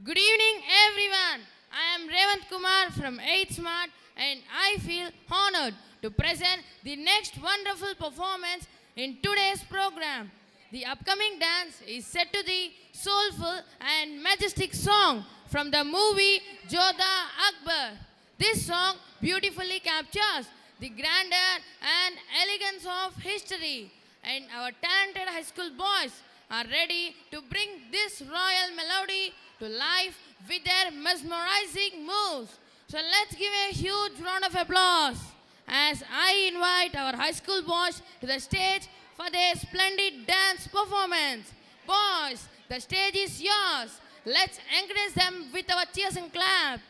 Good evening, everyone. I am Revant Kumar from 8th Smart, and I feel honored to present the next wonderful performance in today's program. The upcoming dance is set to the soulful and majestic song from the movie Jodha Akbar. This song beautifully captures the grandeur and elegance of history, and our talented high school boys are ready to bring this royal melody to life with their mesmerizing moves. So let's give a huge round of applause as I invite our high school boys to the stage for their splendid dance performance. Boys, the stage is yours. Let's encourage them with our cheers and claps.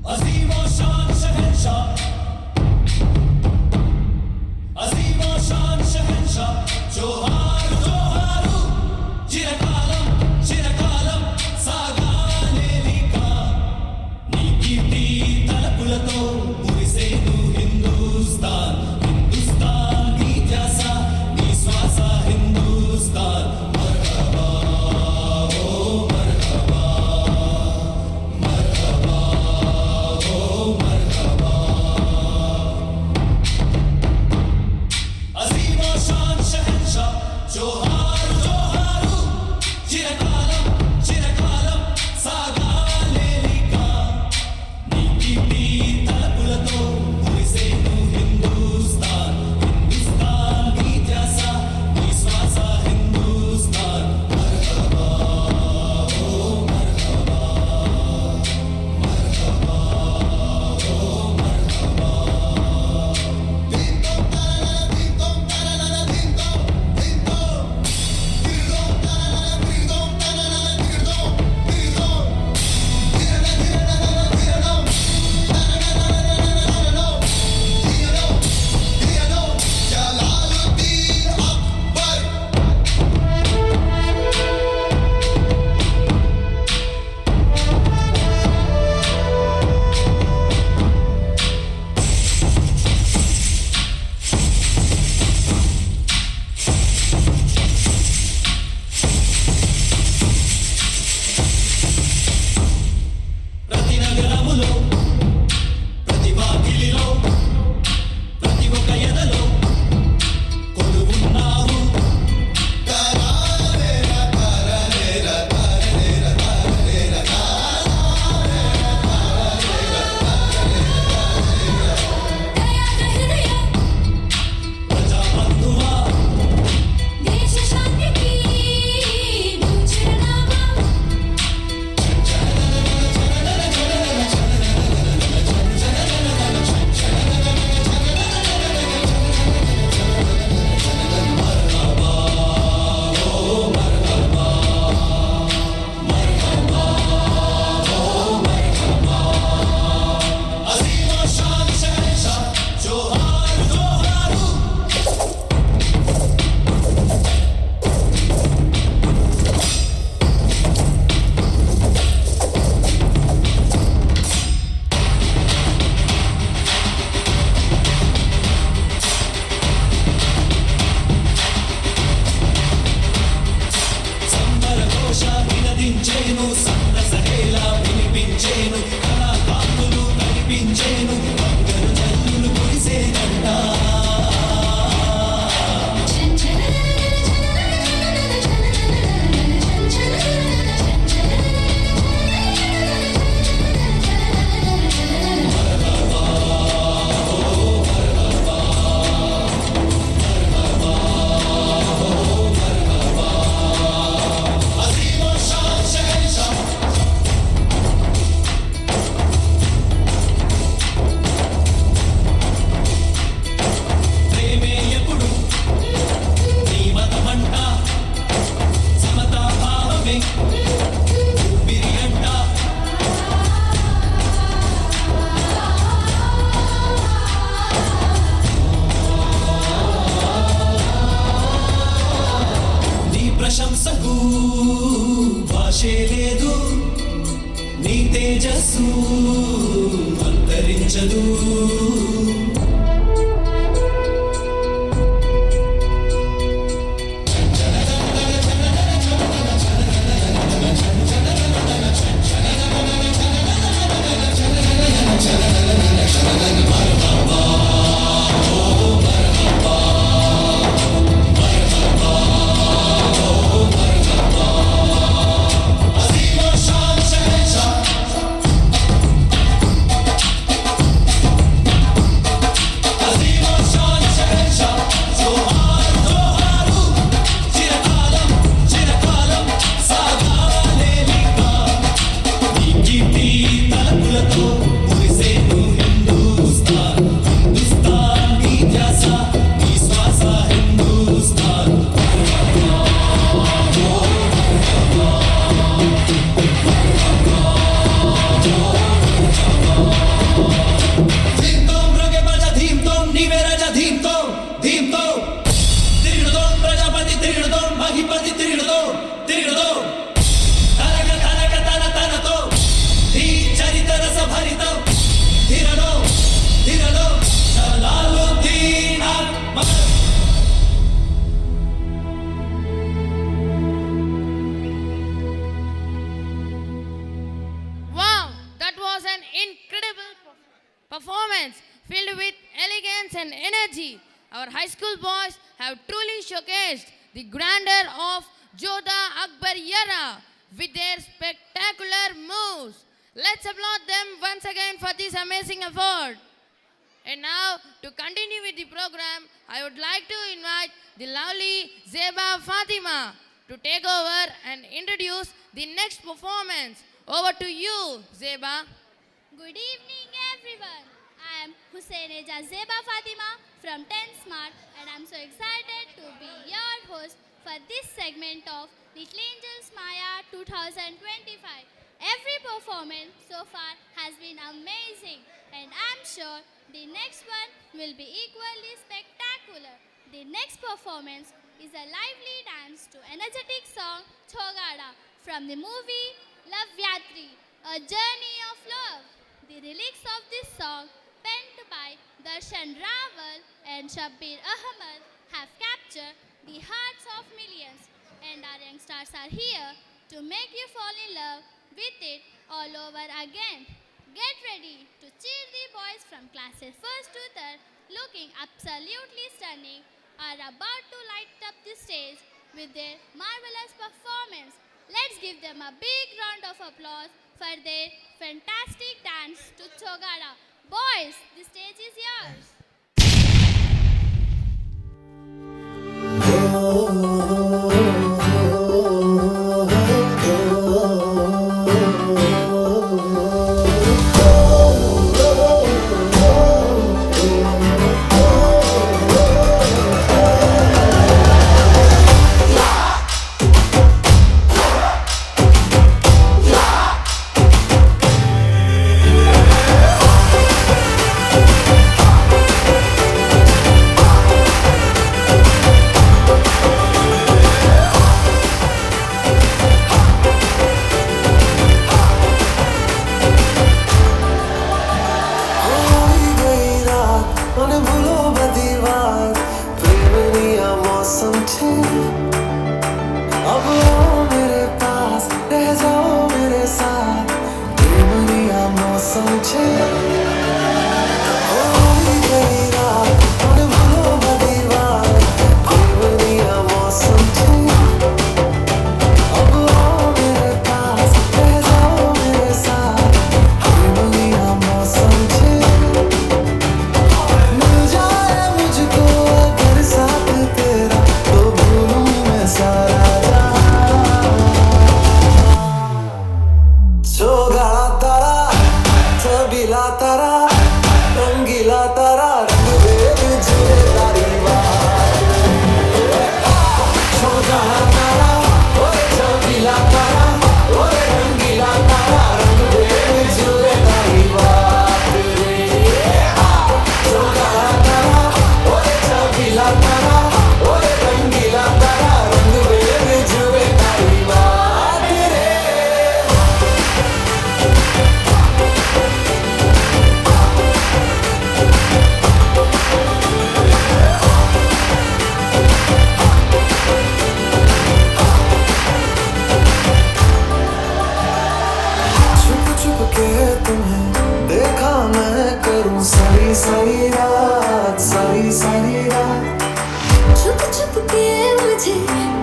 Azim o shan शहंशाह ఆశే లేదు నీ తేజస్సు అంతరించదు Wow, that was an incredible performance filled with elegance and energy. Our high school boys have truly showcased the grandeur of Jodha Akbar Yara with their spectacular moves. Let's applaud them once again for this amazing effort. And now, to continue with the program, I would like to invite the lovely Zeba Fatima to take over and introduce the next performance. Over to you, Zeba. Good evening, everyone. I am Husaineja Zeba Fatima from 10 Smart, and I'm so excited to be your host for this segment of Little Angels Maya 2025. Every performance so far has been amazing, and I'm sure the next one will be equally spectacular. The next performance is a lively dance to energetic song Chogada from the movie Love Yatri, a journey of love. The lyrics of this song, penned by Darshan Rawal and Shabbir Ahmed, have captured the hearts of millions, and our youngsters are here to make you fall in love with it all over again. Get ready to cheer the boys from classes 1st to 3rd, looking absolutely stunning, are about to light up the stage with their marvelous performance. Let's give them a big round of applause for their fantastic dance to Chogada. Boys, the stage is yours. सारा जहां के मुझे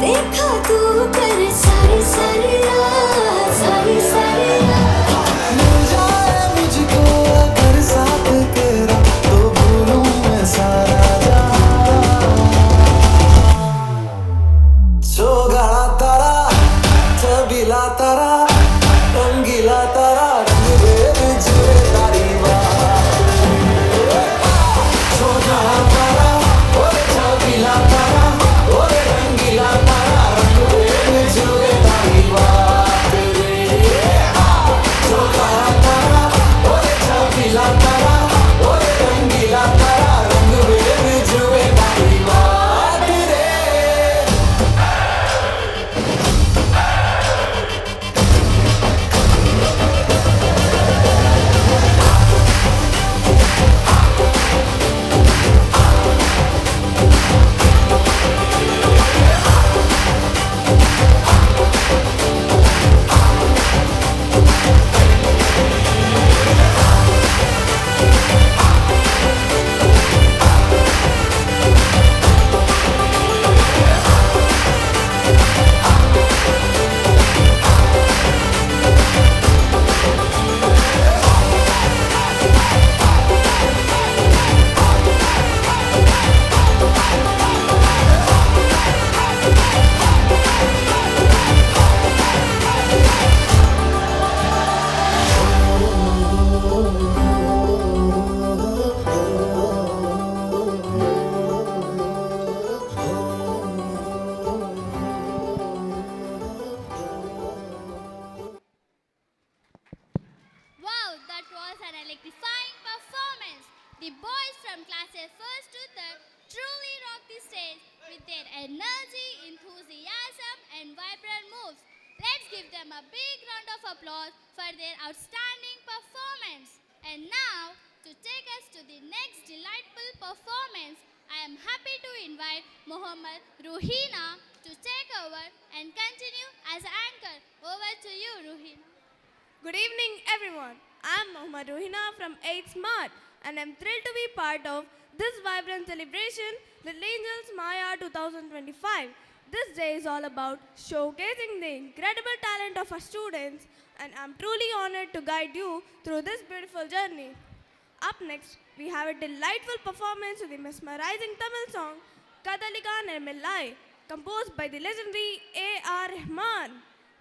देखा तू कर सारी सारी रात सारी सारी रात मिल जाए मुझको अगर साथ तेरा तो भूलूं मैं सारा जहां सोगड़ा तारा छबीला तारा रंगीला तारा रंग दे बिजुए तारी बात सोगड़ा तारा ओरे छबीला तारा ओरे रंगीला तारा रंग दे बिजुए तारी बात सोगड़ा तारा ओरे छबीला तारा ओरे रंगीला तारा रंग दे बिजुए तारी बात रे Wow, that was an electrifying performance. The boys from classes 1st to 3rd truly rocked the stage with their energy, enthusiasm, and vibrant moves. Let's give them a big round of applause for their outstanding performance. And now, to take us to the next delightful performance, I am happy to invite Mohammad Ruhina to take over and continue as anchor. Over to you, Ruhina. Good evening, everyone. I'm Mohammad Rohina from 8 Smart, and I'm thrilled to be part of this vibrant celebration, Little Angels Maya 2025. This day is all about showcasing the incredible talent of our students, and I'm truly honored to guide you through this beautiful journey. Up next, we have a delightful performance of the mesmerizing Tamil song Kadalika Nirmillai, composed by the legendary A.R. Rahman.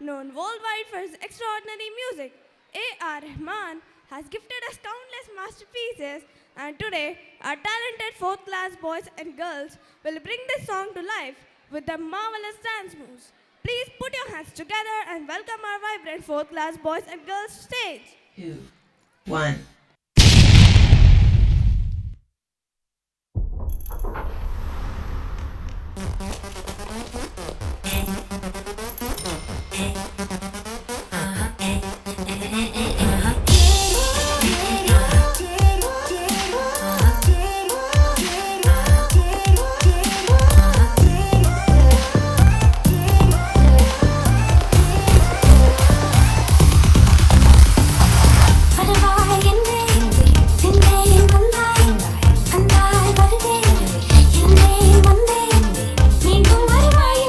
Known worldwide for his extraordinary music, A.R. Rahman has gifted us countless masterpieces, and today our talented 4th class boys and girls will bring this song to life with their marvelous dance moves. Please put your hands together and welcome our vibrant 4th class boys and girls to stage. 2, 1. மீண்டும் வருவாய்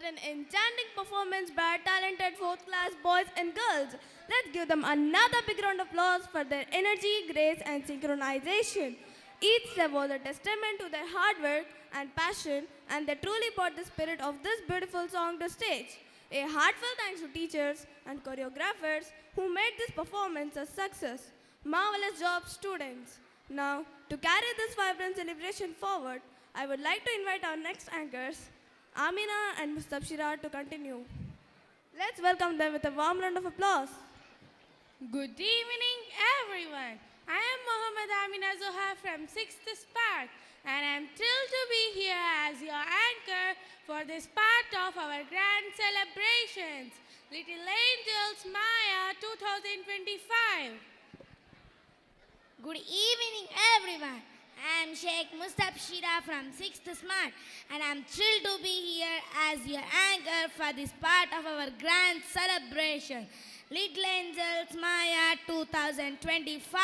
What an enchanting performance by our talented 4th class boys and girls. Let's give them another big round of applause for their energy, grace and synchronization. Each step was a testament to their hard work and passion, and they truly brought the spirit of this beautiful song to stage. A heartfelt thanks to teachers and choreographers who made this performance a success. Marvelous job, students. Now, to carry this vibrant celebration forward, I would like to invite our next anchors, Amina and Mustabshira, to continue. Let's welcome them with a warm round of applause. Good evening, everyone. I am Mohammad Amina Zoha from 6th Spark, and I am thrilled to be here as your anchor for this part of our grand celebrations, Little Angels Maya 2025. Good evening, everyone. I am Sheikh Mustabshira from 6th Smart, and I am thrilled to be here as your anchor for this part of our grand celebration, Little Angels Maya 2025.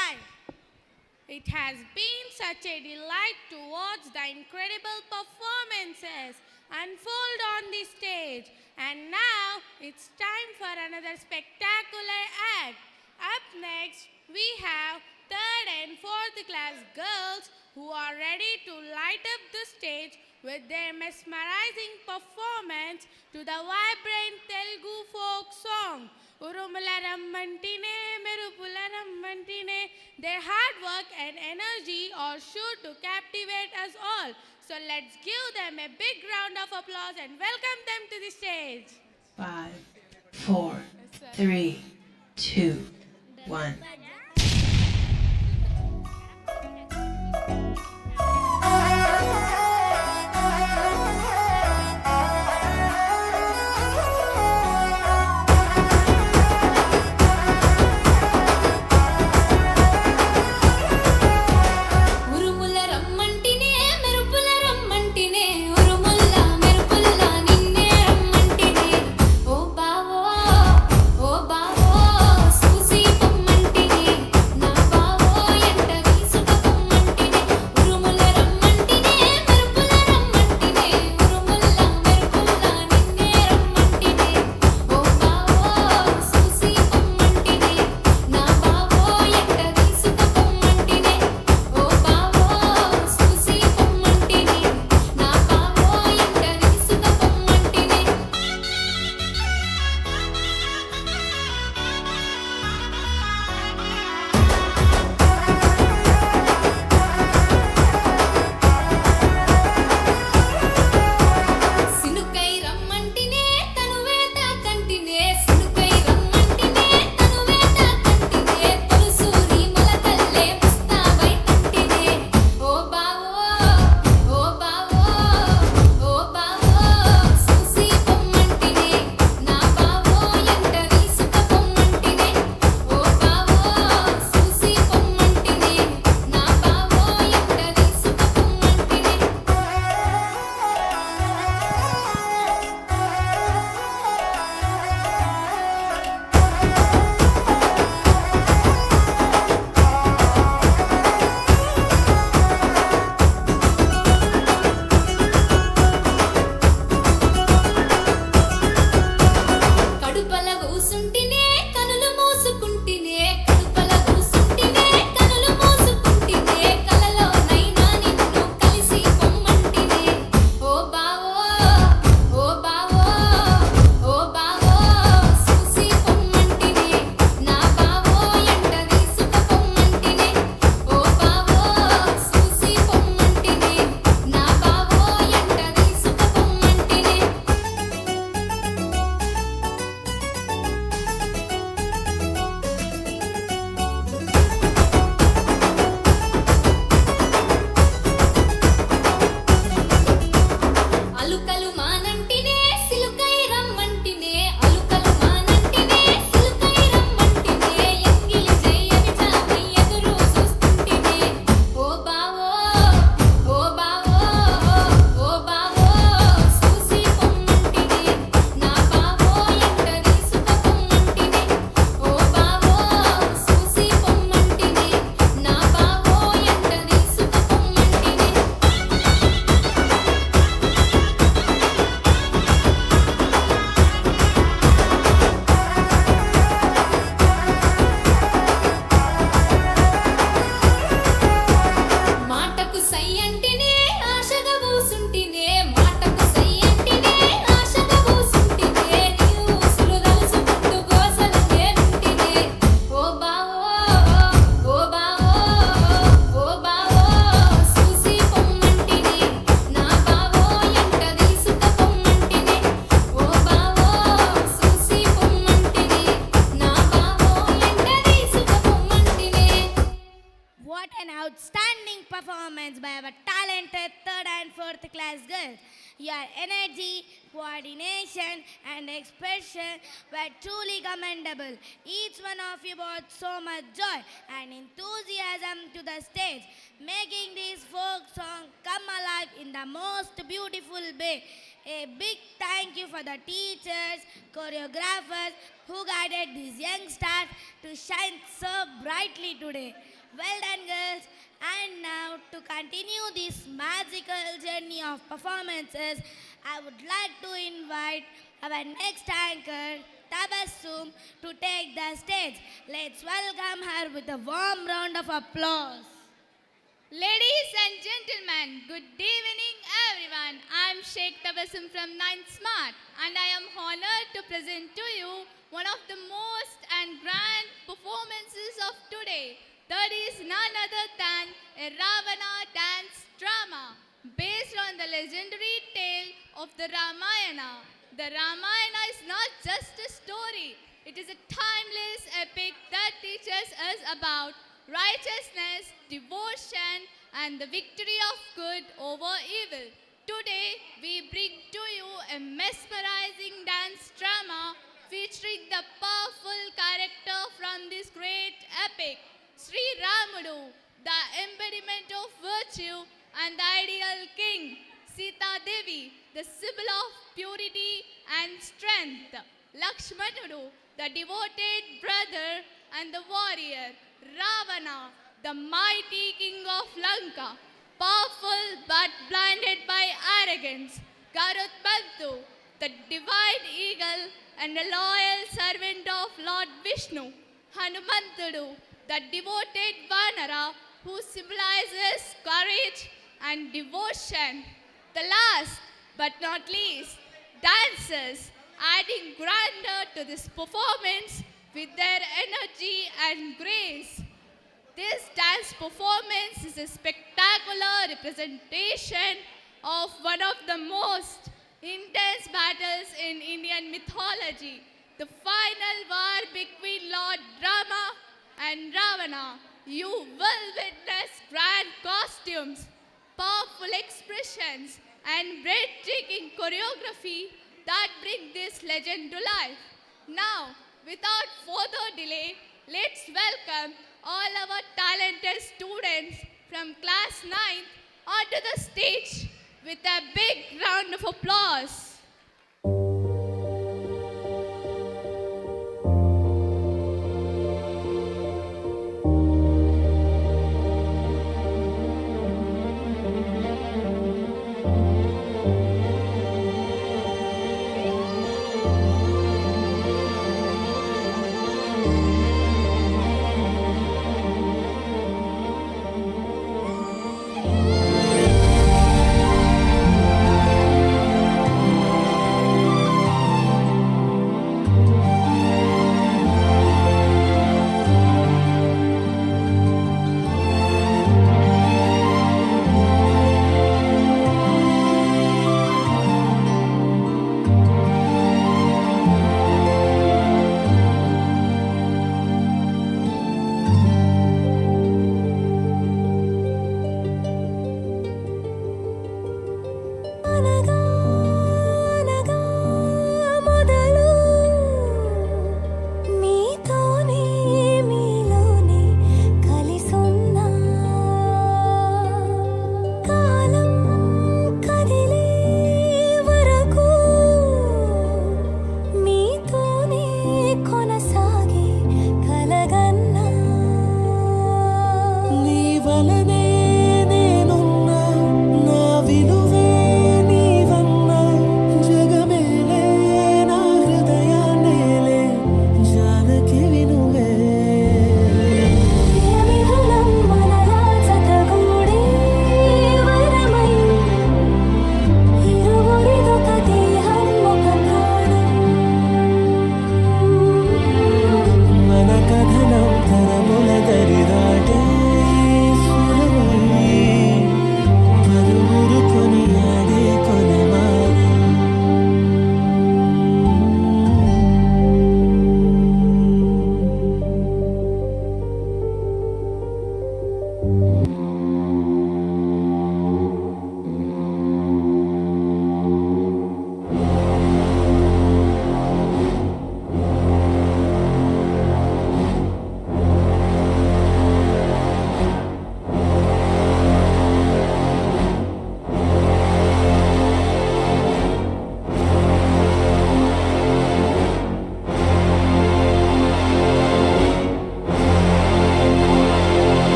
It has been such a delight to watch the incredible performances unfold on the stage, and now it's time for another spectacular act. Up next, we have 3rd and 4th class girls who are ready to light up the stage with their mesmerizing performance to the vibrant Telugu folk song, Urumula Rammantine, Merupula Rammantine. Their hard work and energy are sure to captivate us all. So let's give them a big round of applause and welcome them to the stage. 5, 4, 3, 2, 1. ఉరుముల రమ్మంటినే మెరుపుల రమ్మంటినే ఉరుముల్ల మెరుపుల్ల నిన్నే రమ్మంటినే ఓ బావో చూసి పొమ్మంటినే 4th class girls. Your energy, coordination, and expression were truly commendable. Each one of you brought so much joy and enthusiasm to the stage, making this folk song come alive in the most beautiful way. A big thank you for the teachers, choreographers who guided these young stars to shine so brightly today. Well done, girls. And now, to continue this magical journey of performances, I would like to invite our next anchor, Tabassum, to take the stage. Let's welcome her with a warm round of applause. Ladies and gentlemen, good evening everyone. I am Sheikh Tabassum from 9th Smart and I am honored to present to you one of the most and grand performances of today. That is none other than a Ravana dance drama based on the legendary tale of the Ramayana. The Ramayana is not just a story, it is a timeless epic that teaches us about righteousness, devotion, and the victory of good over evil. Today, we bring to you a mesmerizing dance drama featuring the powerful character from this great epic, Sri Ramudu, the embodiment of virtue and the ideal king, Sita Devi, the symbol of purity and strength, Lakshmanudu, the devoted brother and the warrior, Ravana, the mighty king of Lanka, powerful but blinded by arrogance, Garudbandhu, the divine eagle and a loyal servant of Lord Vishnu, Hanumantudu, the devoted Vanara who symbolizes courage and devotion. The last but not least, dancers adding grandeur to this performance with their energy and grace. This dance performance is a spectacular representation of one of the most intense battles in Indian mythology, the final war between Lord Rama and Ravana. You will witness grand costumes, powerful expressions, and breathtaking choreography that bring this legend to life. Now, without further delay, let's welcome all our talented students from class 9th onto the stage with a big round of applause.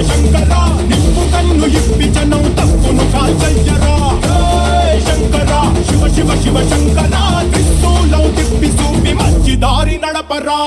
శంకరా నిప్పు కన్ను ఇప్పి జనం తప్పును కాల్చయ్యరా శంకరా శివ శివ శివ శంకరా త్రిశూలం తిప్పి చూపి మంచి దారి నడపరా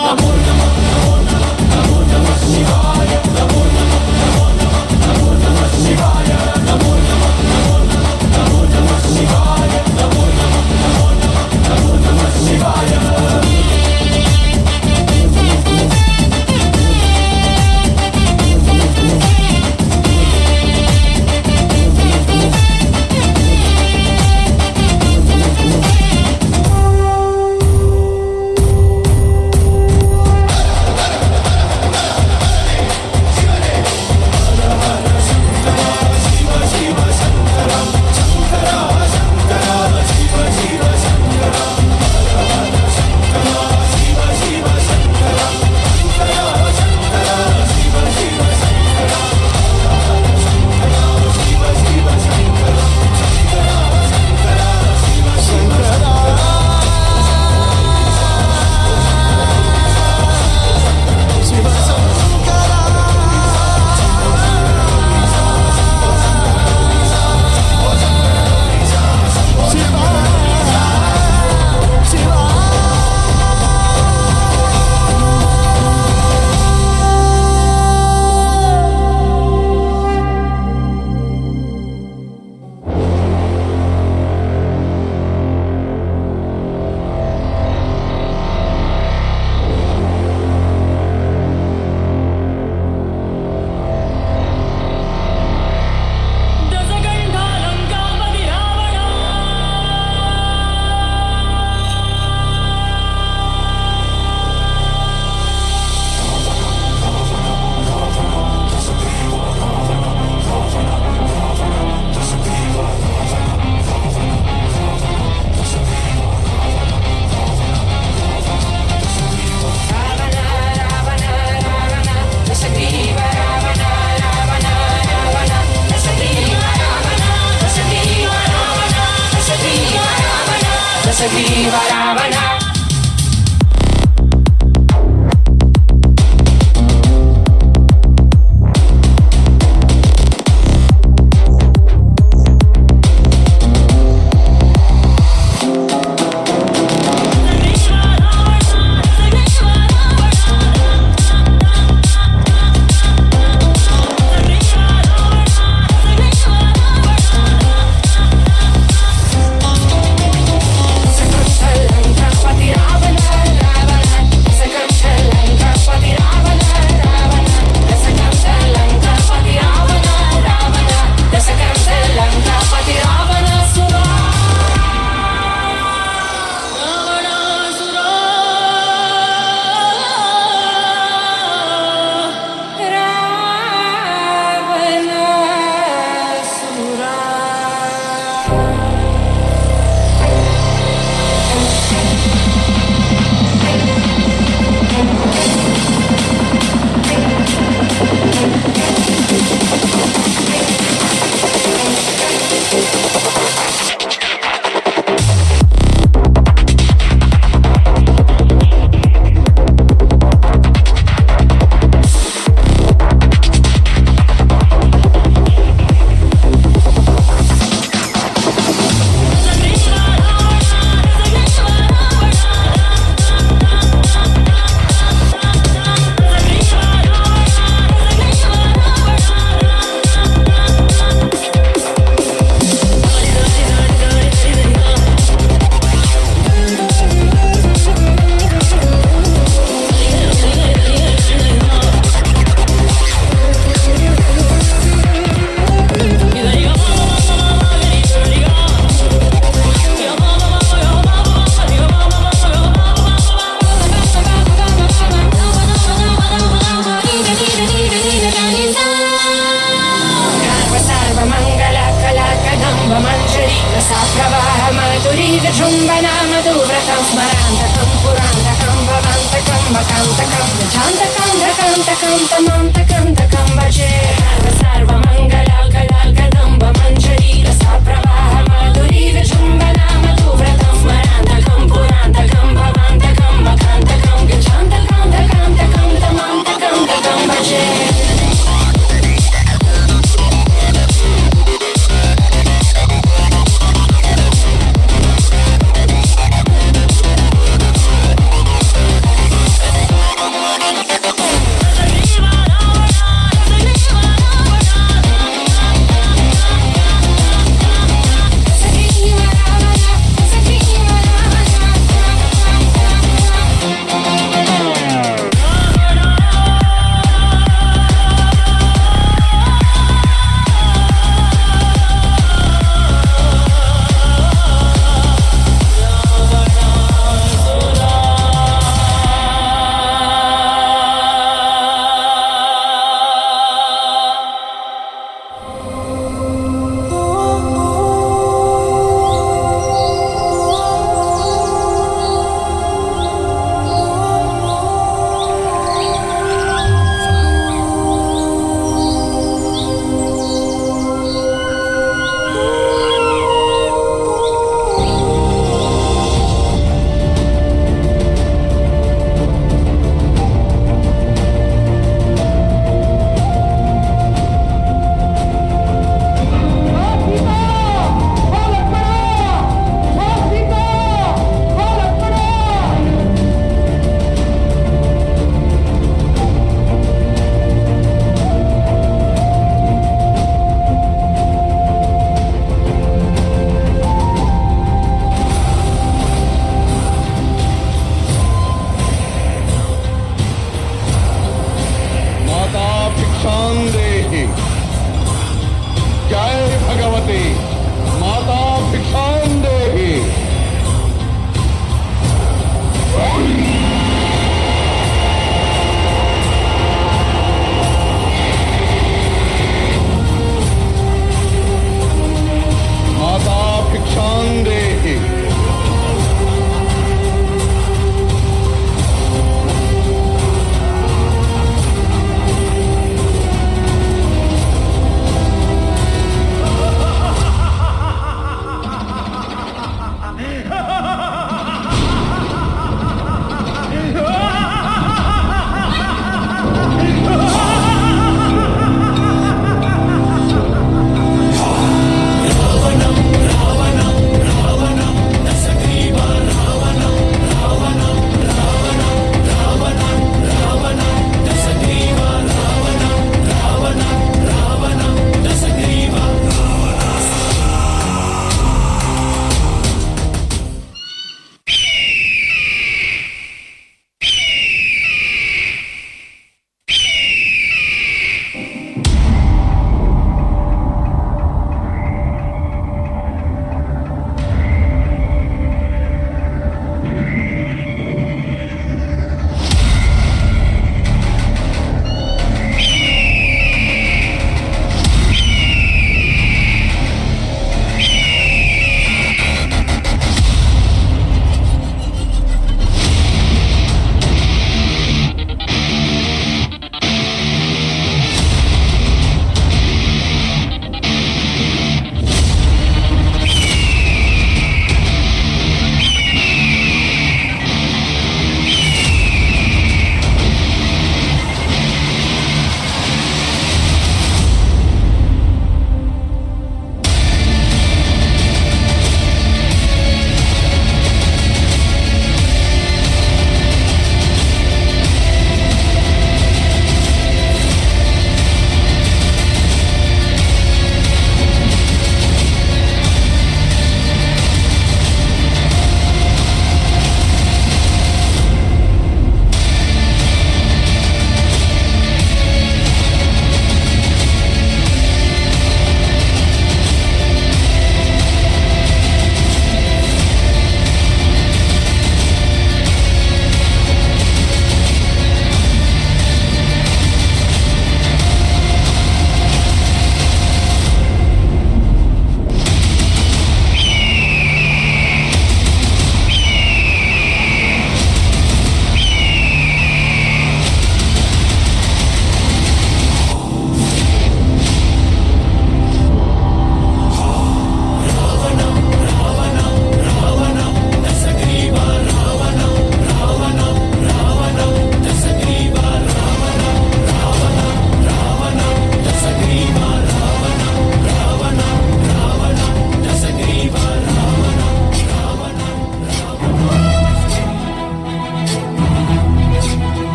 विजृम्भना मधुव्रतं स्मरान्तकं पुरान्तकं भवान्तकं मकान्तकं गजान्तकं धकान्तकं तमान्तकं धकं भजे सर्वमङ्गलकलाकदम्बमञ्जरी रसप्रवाह माधुरी विजृम्भना मधुव्रतं स्मरान्तकं पुरान्तकं भवान्तकं मकान्तकं गजान्तकं धकान्तकं तमान्तकं धकं भजे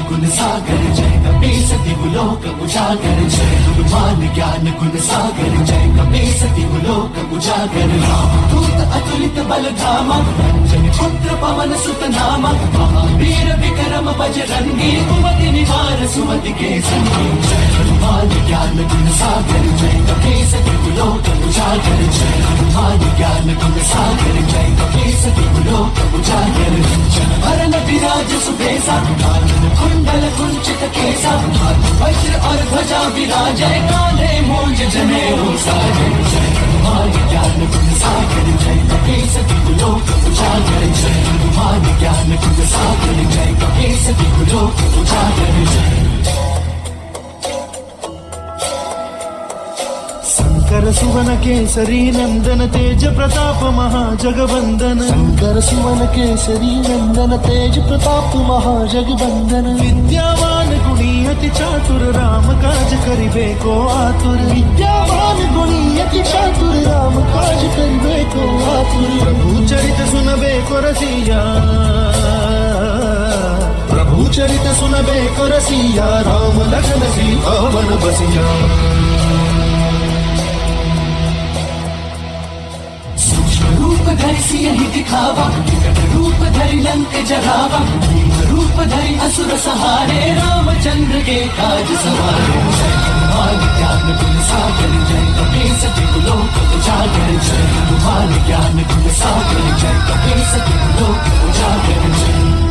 गुण सागर जय कपीस दिवलोक उजागर जय गुरुमान ज्ञान गुण सागर जय कपीस दिवलोक उजागर रामदूत अतुलित बल धामा अंजनी पुत्र पवन सुत नामा महावीर विक्रम बजरंगी कुमति निवार सुमति के संगी जय हनुमान ज्ञान गुण सागर जय कपीस दिवलोक उजागर जय हनुमान ज्ञान गुण सागर जय कपीस दिवलोक उजागर जन भरन विराज सुबेसा कानन कुंडल कुंचित केसा हाथ वज्र और ध्वजा विराजय काले मूंज जनेऊ साजय जय हनुमान ज्ञान गुण सागर जय कपीस दिवलोक उजागर जय हनुमान ज्ञान गुण सागर जय कपीस दिवलोक उजागर जय शंकर सुवन केसरी नंदन तेज प्रताप महाजगवंदन शंकर सुवन केसरी नंदन तेज प्रताप महाजगवंदन विद्यावान गुणी अति चातुर राम काज करिबे को आतुर विद्यावान गुणी अति चातुर राम काज करिबे को आतुर प्रभु चरित सुनबे को रसिया प्रभु चरित सुनबे को रसिया राम लखन सीता वन बसिया रूप धरि सियहि दिखावा विकट रूप धरि लंक जरावा भीम रूप धरि असुर सहारे रामचंद्र के काज सवारे जय हनुमान ज्ञान गुण सागर जय कपीस दिवलोक उजागर जय हनुमान ज्ञान गुण सागर जय कपीस दिवलोक उजागर जय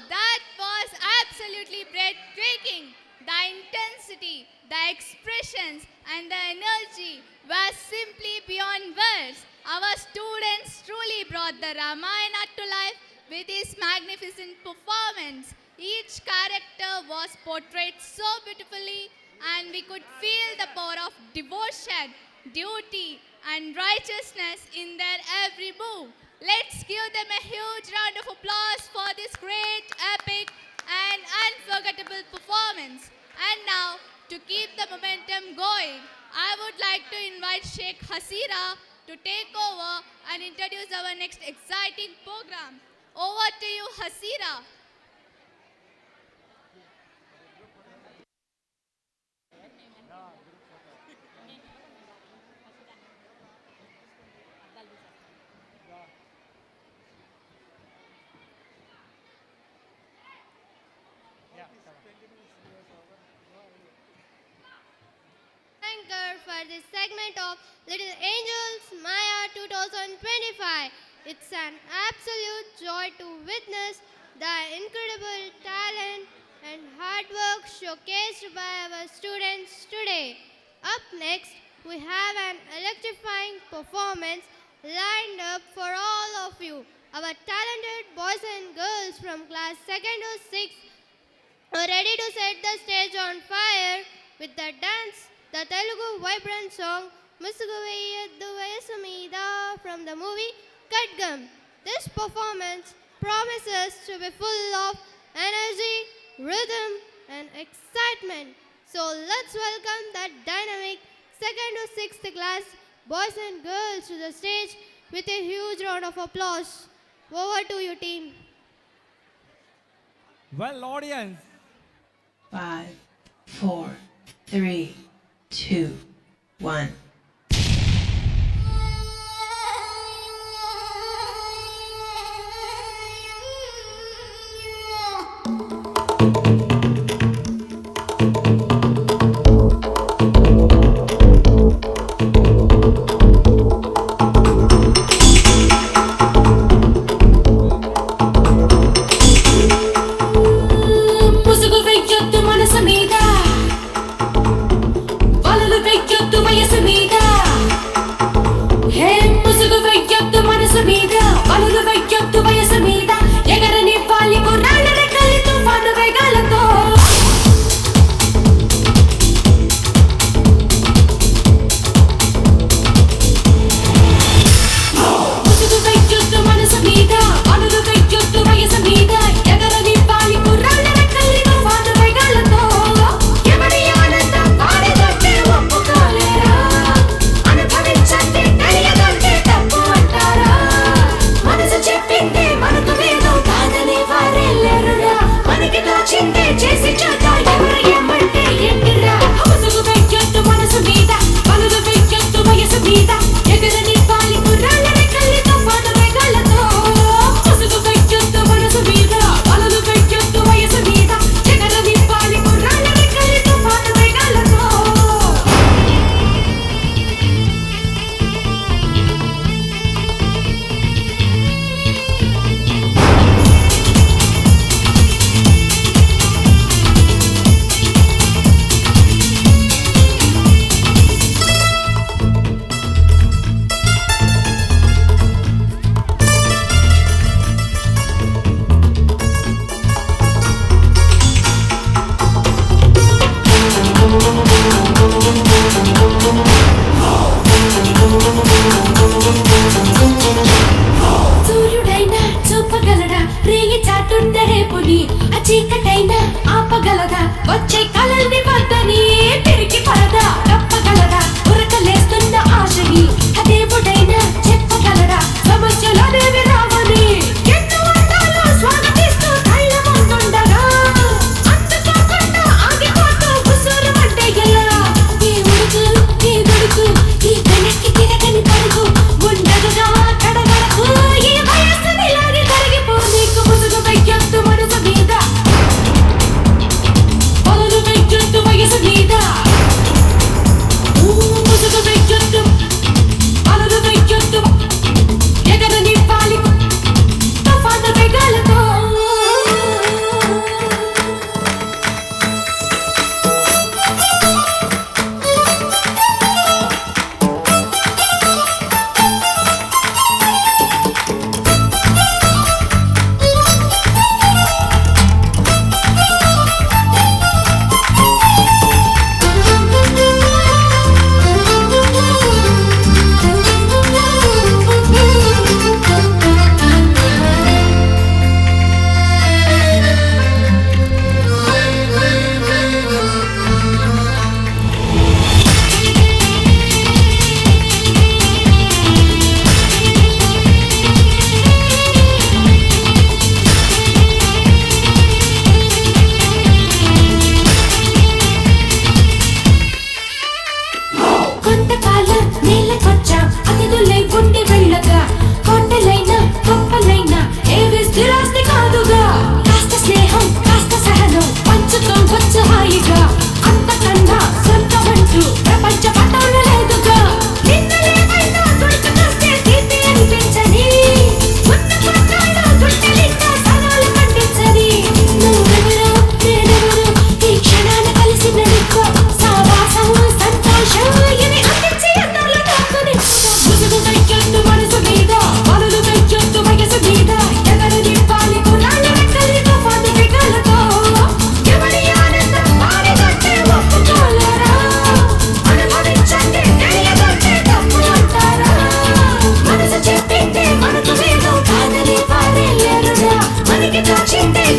that was absolutely breathtaking. The intensity, the expressions, and the energy were simply beyond words. Our students truly brought the Ramayana to life with his magnificent performance. Each character was portrayed so beautifully, and we could feel the power of devotion, duty, and righteousness in their every move. Let's give them a huge round of applause for this great, epic, and unforgettable performance. And now, to keep the momentum going, I would like to invite Sheikh Hasira to take over and introduce our next exciting program. Over to you, Hasira. Anchor for this segment of Little Angels Maya 2025. It's an absolute joy to witness the incredible talent and hard work showcased by our students today. Up next, we have an electrifying performance lined up for all of you. Our talented boys and girls from class 2nd to 6th are ready to set the stage on fire with the dance, the Telugu vibrant song Musuguveyyaddu Vayasu Meeda from the movie Kadgam. This performance promises to be full of energy, rhythm, and excitement. So let's welcome the dynamic 2nd to 6th class boys and girls to the stage with a huge round of applause. Over to you, team. Well, audience. 5, 4, 3, 2, 1.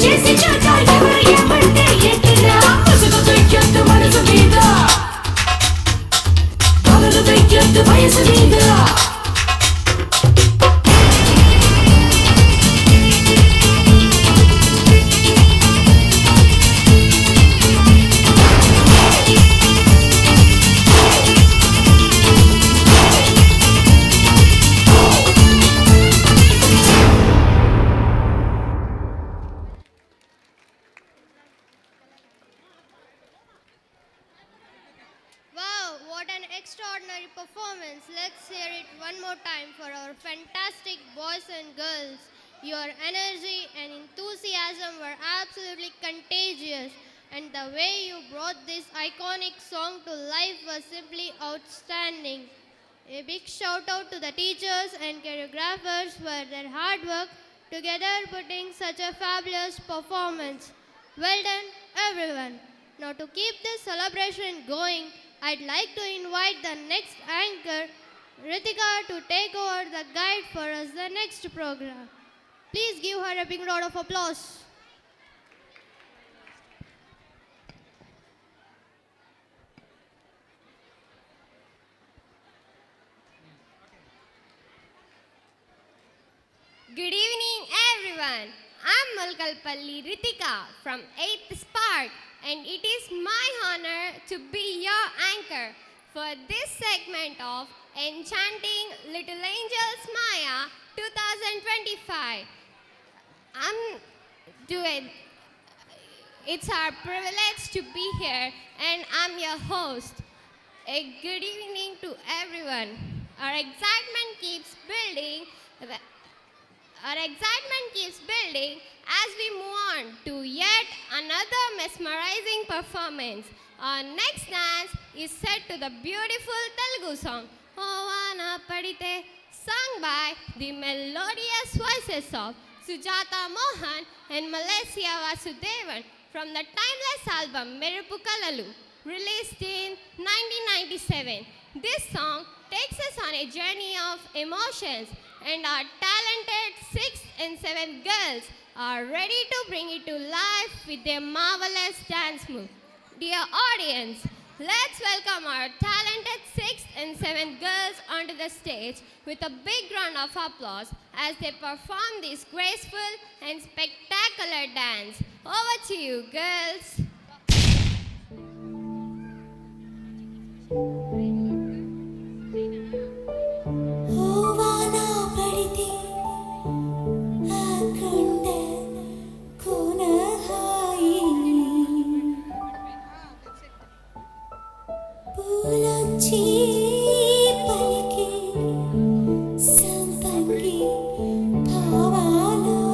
చేసి చూద్దాం ఎవరు ఏమంటే ఏంటిరా ముసుగు వెయ్యొద్దు మనసు మీద తలలు వెయ్యొద్దు వయసు మీద Wow, what an extraordinary performance. Let's hear it one more time for our fantastic boys and girls. Your energy and enthusiasm were absolutely contagious, and the way you brought this iconic song to life was simply outstanding. A big shout out to the teachers and choreographers for their hard work together putting such a fabulous performance. Well done, everyone. Now, to keep this celebration going, I'd like to invite the next anchor, Ritika, to take over the guide for us the next program. Please give her a big round of applause. Good evening, everyone. I'm Malkalpalli Ritika from 8th Spark, and it is my honor to be your anchor for this segment of Enchanting Little Angels Maya 2025. It's our privilege to be here, and I'm your host. A good evening to everyone. Our excitement keeps building. Our excitement keeps building as we move on to yet another mesmerizing performance. Our next dance is set to the beautiful Telugu song, Ovana Padite, sung by the melodious voices of Sujata Mohan and Malaysia Vasudevan from the timeless album Merupu Kalalu, released in 1997. This song takes us on a journey of emotions, and our talented 6th and 7th girls are ready to bring it to life with their marvelous dance move. Dear audience, let's welcome our talented 6th and 7th girls onto the stage with a big round of applause as they perform this graceful and spectacular dance. Over to you, girls. ఓవానా పడితే ఆ కొండ కోనహాయి పూలొచ్చి పలికి సంపంగి భావాలోయి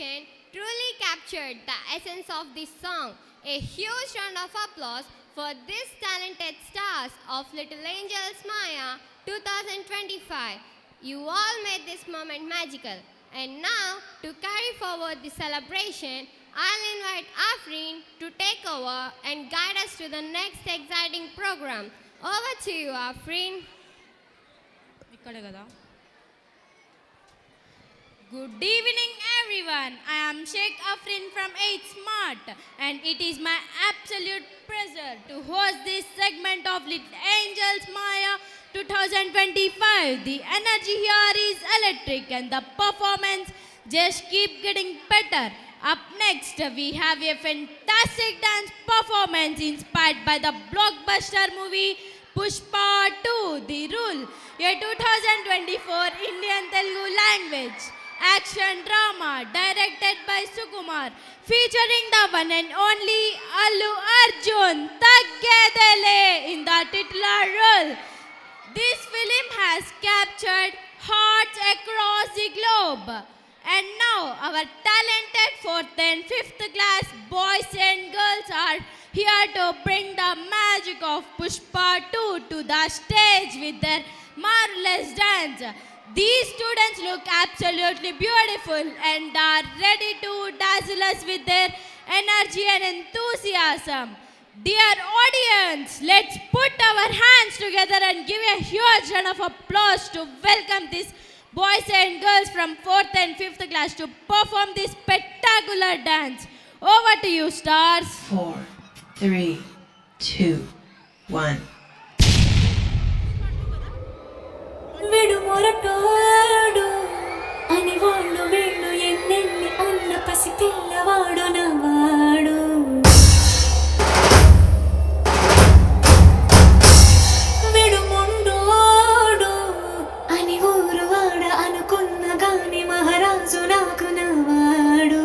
celebration truly captured the essence of this song. A huge round of applause for these talented stars of Little Angels Maya 2025. You all made this moment magical. And now, to carry forward the celebration, I'll invite Afreen to take over and guide us to the next exciting program. Over to you, Afreen. Good evening, everyone. I am Sheikh Afreen from 8 Smart, and it is my absolute pleasure to host this segment of Little Angels Maya 2025. The energy here is electric, and the performance just keep getting better. Up next, we have a fantastic dance performance inspired by the blockbuster movie Pushpa 2, The Rule, a 2024 Indian Telugu language action drama directed by Sukumar, featuring the one and only Allu Arjun Taggedale in the titular role. This film has captured hearts across the globe. And now our talented 4th and 5th class boys and girls are here to bring the magic of Pushpa 2 to the stage with their marvelous dance. These students look absolutely beautiful and are ready to dazzle us with their energy and enthusiasm. Dear audience, let's put our hands together and give a huge round of applause to welcome these boys and girls from 4th and 5th class to perform this spectacular dance. Over to you, stars. 4, 3, 2, 1. విడు మొరటోడు అని వాళ్ళు వీళ్ళు ఎన్నెన్ని అన్న పసి పిల్లవాడు నవాడు విడు మొండోడు అని ఊరు వాడ అనుకున్న గాని మహారాజు నాకు నవాడు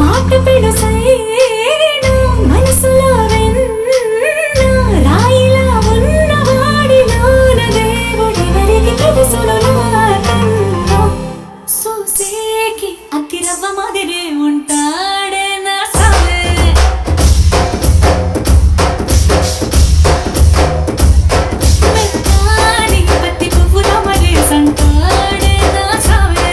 మాట పిడుసైనా మనసులో రాయిలా ఉన్నవాడిలోన దేవుడెవరికి తెలుసును నాకన్నా సూసేకి అక్కిరవ్వ మాదిరే ఉంటాడే నా సావే మెత్తాని పత్తి పువ్వుల మరి సంటాడే నా సావే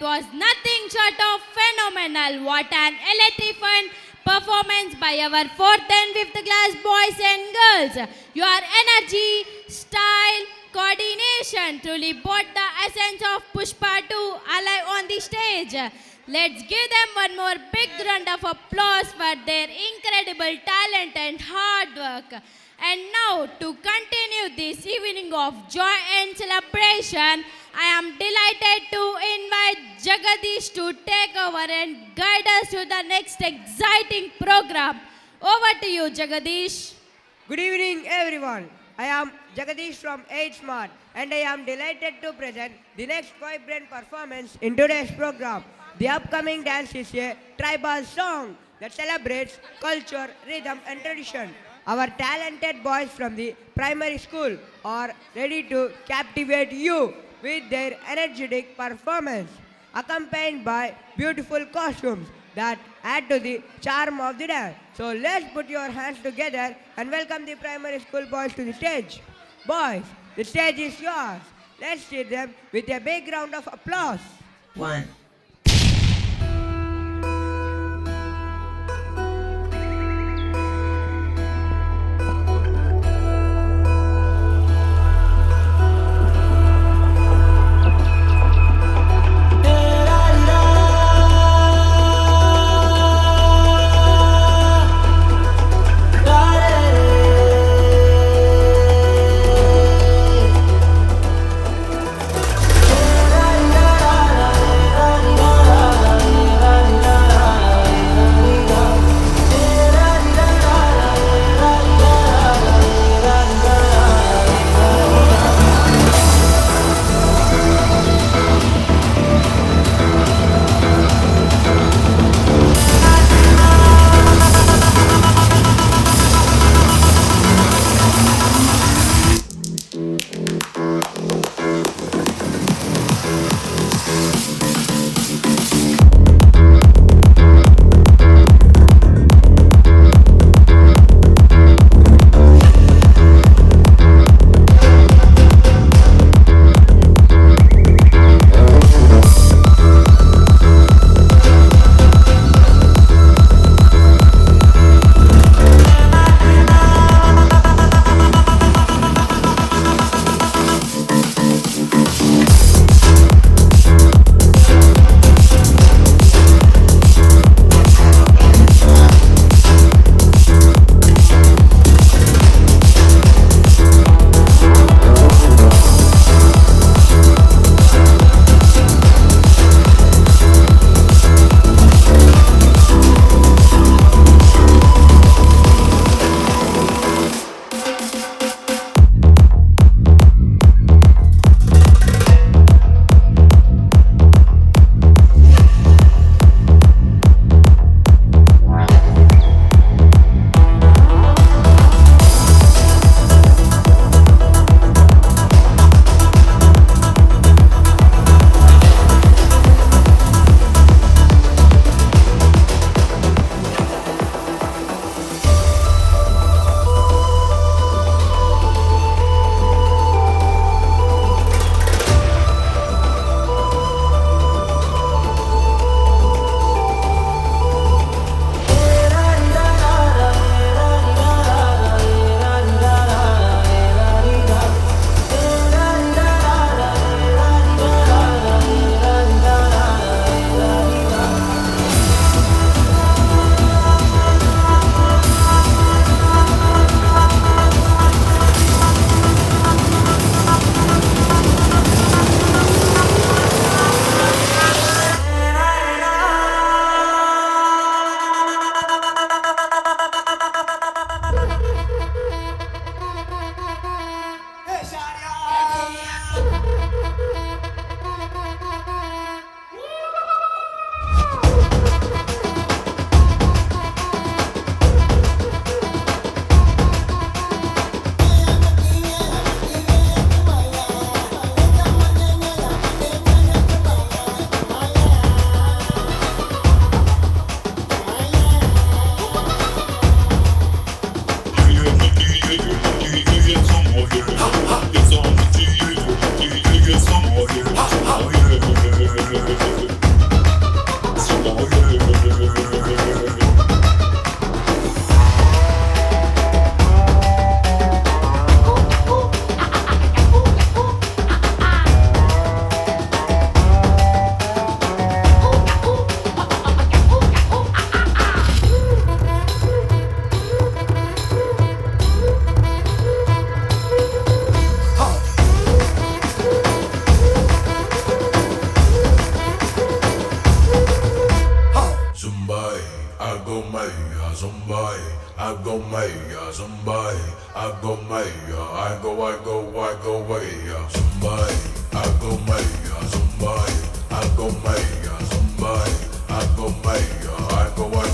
was nothing short of phenomenal. What an electrifying performance by our 4th and 5th class boys and girls. Your energy, style, coordination truly brought the essence of Pushpa 2 alive on the stage. Let's give them one more big round of applause for their incredible talent and hard work. And now, to continue this evening of joy and celebration, I am delighted to invite Jagadish to take over and guide us to the next exciting program. Over to you, Jagadish. Good evening, everyone. I am Jagadish from 8 Smart, and I am delighted to present the next vibrant performance in today's program. The upcoming dance is a tribal song that celebrates culture, rhythm, and tradition. Our talented boys from the primary school are ready to captivate you with their energetic performance, accompanied by beautiful costumes that add to the charm of the dance. So let's put your hands together and welcome the primary school boys to the stage. Boys, the stage is yours. Let's treat them with a big round of applause. 1. La go maya, somebody. I go maya, somebody. I go maya, I go maya, somebody. I go maya, somebody. I go maya, somebody. I go maya, I go maya.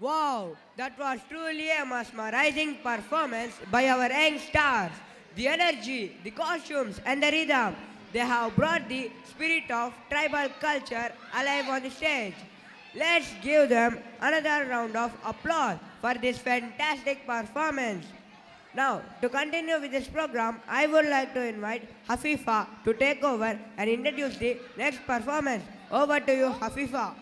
Wow, that was truly a mesmerizing performance by our young stars. The energy, the costumes and the rhythm, they have brought the spirit of tribal culture alive on the stage. Let's give them another round of applause for this fantastic performance. Now, to continue with this program, I would like to invite Hafifa to take over and introduce the next performance. Over to you, Hafifa.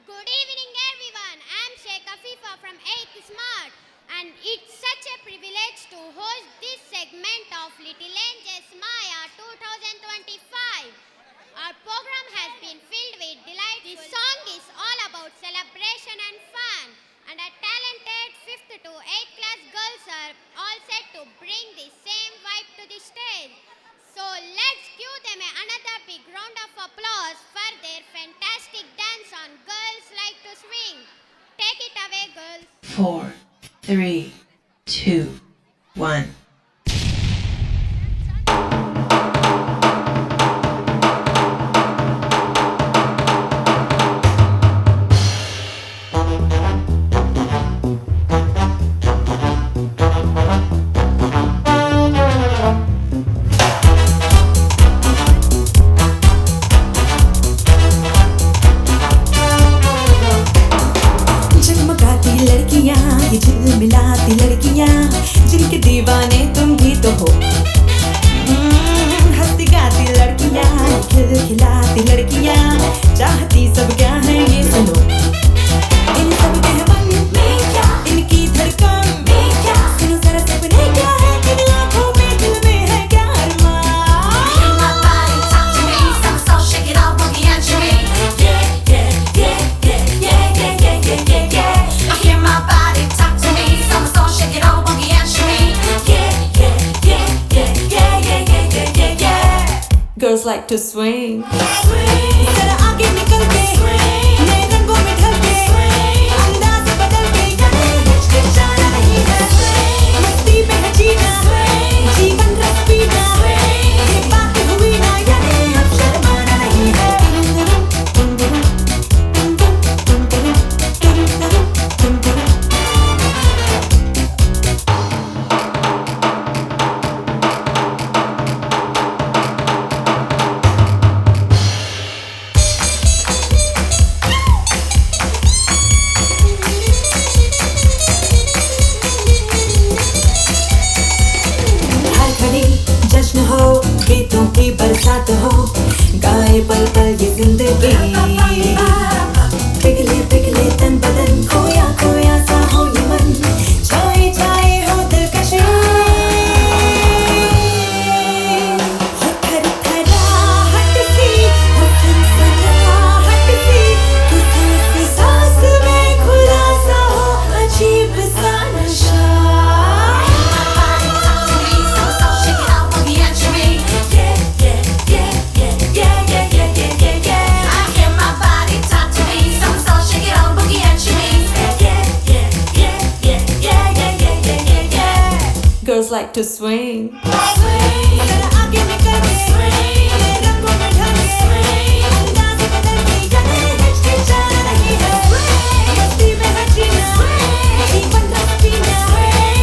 Good evening, everyone. I'm Sheikh Afifa from 8th Smart, and it's such a privilege to host this segment of Little Angels Maya 2025. Our program has been filled with delight. This song is all about celebration and fun, and our talented 5th to 8th class girls are all set to bring the same vibe to the stage. So let's give them another big round of applause for their fantastic dance on Girls Like to Swing. Take it away, girls. 4, 3, 2, 1. झिलमिलाती लड़कियां जिनके दीवाने तुम ही तो हो हंसती गाती लड़कियां खिलखिलाती लड़कियां चाहती सब क्या है ये सुनो इन सब के मन में क्या इनकी धड़कन में क्या सुनो जरा सपने क्या है इन आँखों में दिल में है क्या अरमान Girls like to swing. जरा आगे निकल के नए रंगों में ढल के अंदाज बदल के यानी हिचकिचाना नहीं है मस्ती में है जीना जीवन रस पीना ये बात हुई ना यानी अब शर्माना नहीं है जिंदगी पिघले पिघले तन बदन खोया खोया सा हो ये मन छाए छाए हो दिलकशी हो थरथराहट सी हो सनसनाहट सी तू सांस सांस में खुला सा हो अजीब सा नशा Girls like to swing. जरा आगे निकल के मेरे रंगों में ढल के अंदाज़ बदल के जाने हिचकिचाना नहीं है मस्ती में है जीना जीवन का पीना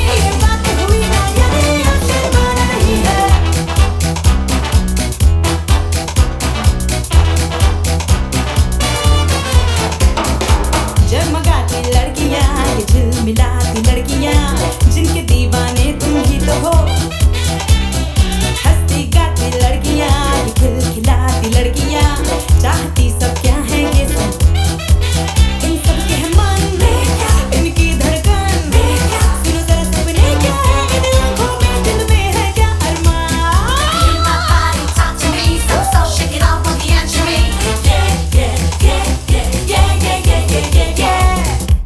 ये बात हुई ना यानी अब शर्माना नहीं है जगमगाती लड़कियां ये झिलमिलाती लड़कियां जिनके दीवाने तुम ही तो हो हंसती गाती लड़कियां ये खिलखिलाती लड़कियां चाहती सब क्या है ये सब इन सब के है मन इनकी धड़कन सुनो जरा सपने क्या है इन आँखों में दिल में है क्या अरमान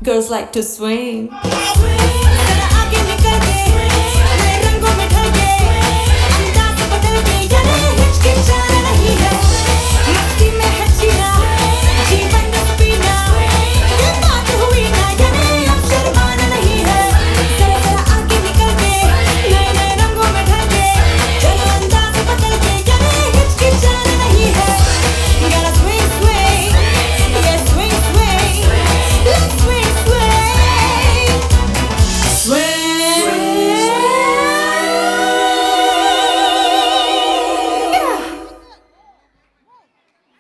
Girls like to swing. जरा आगे निकल के मेरे रंगों में ढल के अंदाज़ बदल के यानी हिचकिचाना नहीं है मस्ती में है जीना जीवन का पीना ये बात हुई ना यानी अब शर्माना नहीं है जरा जरा आगे निकल के नए नए रंगों में ढल के चलो अंदाज़ बदल के यानी हिचकिचाना नहीं है gotta swing swing yeah swing swing let's swing swing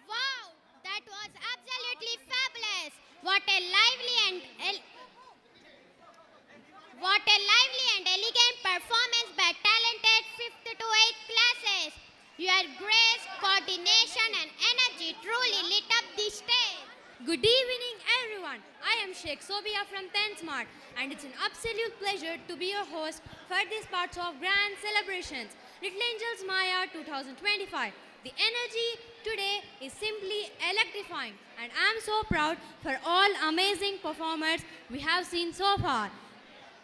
Wow, that was absolutely fabulous. What a lively and elegant performance by talented 5th to 8th classes. Your grace, coordination and energy truly lit up the stage. Good evening, everyone. I am Sheikh Sobia from 10th Smart, and it's an absolute pleasure to be your host for this part of grand celebrations, Little Angels Maya 2025. The energy today is simply electrifying, and I'm so proud for all amazing performers we have seen so far.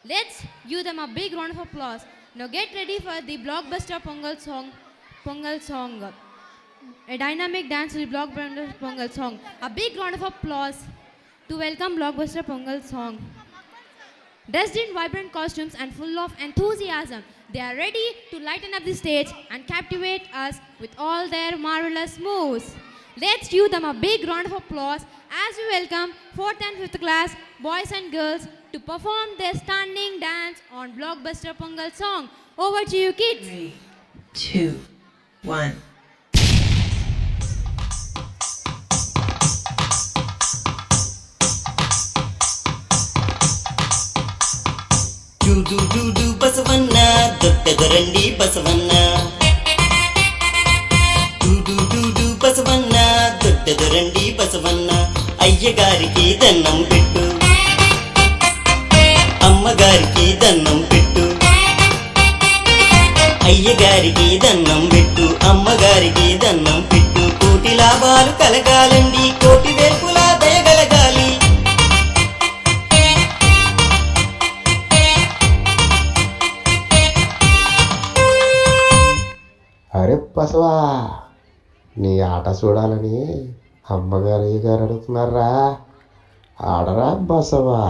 Let's give them a big round of applause. Now get ready for the blockbuster Pongal song. A dynamic dance to the blockbuster Pongal song. A big round of applause to welcome blockbuster Pongal song. Dressed in vibrant costumes and full of enthusiasm, they are ready to lighten up the stage and captivate us with all their marvelous moves. Let's give them a big round of applause as we welcome 4th and 5th class boys and girls to perform their stunning dance on blockbuster Pongal song. Over to you, kids. 3, 2, 1. ಡು ಬಸವಣ್ಣ ದೊಡ್ಡದರಂಡಿ ಬಸವಣ್ಣ ಡು ಬಸವಣ್ಣ ದೊಡ್ಡದರಂಡಿ ಬಸವಣ್ಣ అయ్యగారికి దన్నం పెట్టు అమ్మగారికి దన్నం పెట్టు అయ్యగారికి దన్నం పెట్టు అమ్మగారికి దన్నం పెట్టు కోటి లాభాలు కలగాలండి కోటి వేపులా దయగలగాలి అరే బసవా నీ ఆట చూడాలని అమ్మగారు అయ్యగారు అడుగుతున్నారా ఆడరా Basava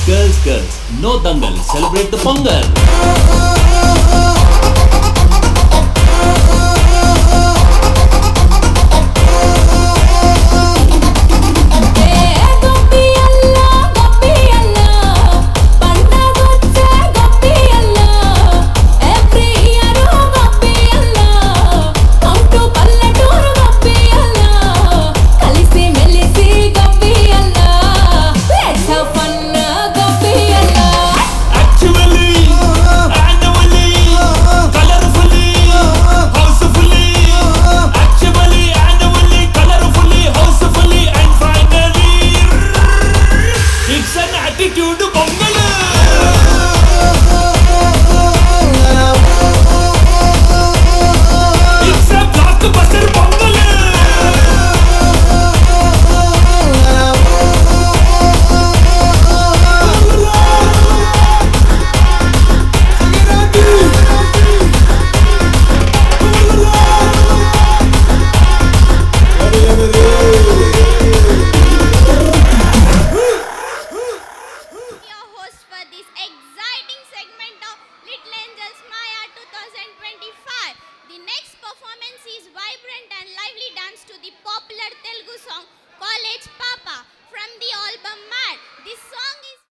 Girls, no dangal, celebrate the Pongal. Performance is vibrant and lively dance to the popular Telugu song College